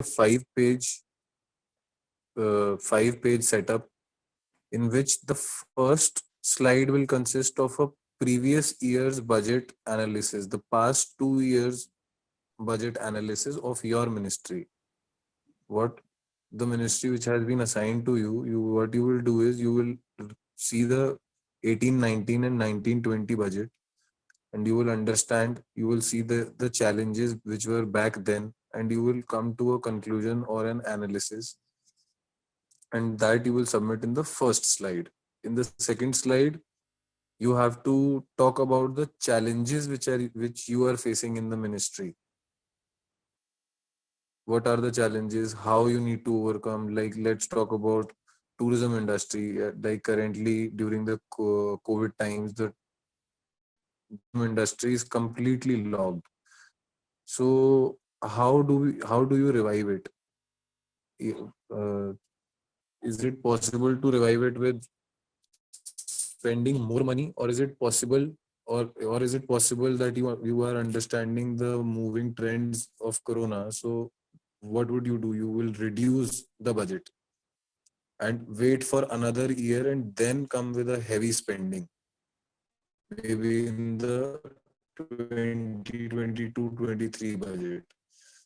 5-page setup in which the first slide will consist of a previous year's budget analysis, the past 2 years budget analysis of your ministry. What the ministry which has been assigned to you, what you will do is you will see the 18-19 and 19-20 budget, and you will understand, you will see the challenges which were back then, and you will come to a conclusion or an analysis, and that you will submit in the first slide. In the second slide, you have to talk about the challenges which you are facing in the ministry. What are the challenges, how you need to overcome. Like, let's talk about tourism industry. Like, currently during the COVID times, the tourism industry is completely locked. So how do you revive it? uh, is it possible to revive it with spending more money, or is it possible, or is it possible that you are understanding the moving trends of corona? So what would you do? You will reduce the budget and wait for another year and then come with a heavy spending, maybe in the 2022-23 budget.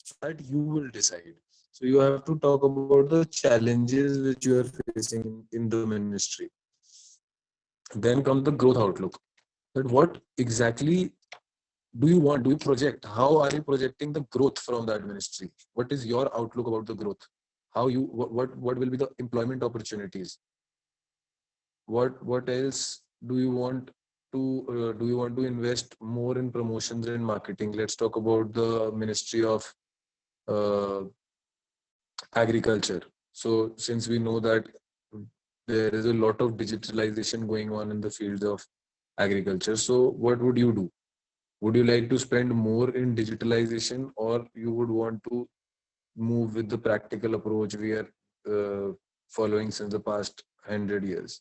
So that you will decide. So you have to talk about the challenges which you are facing in the ministry. Then comes the growth outlook. That what exactly do you want? Do you project? How are you projecting the growth from that ministry? What is your outlook about the growth? How you what will be the employment opportunities? What else do you want to do you want to invest more in promotions and marketing? Let's talk about the Ministry of uh, Agriculture. So since we know that there is a lot of digitalization going on in the field of agriculture, so what would you do? Would you like to spend more in digitalization, or you would want to move with the practical approach we are uh, following since the past 100 years?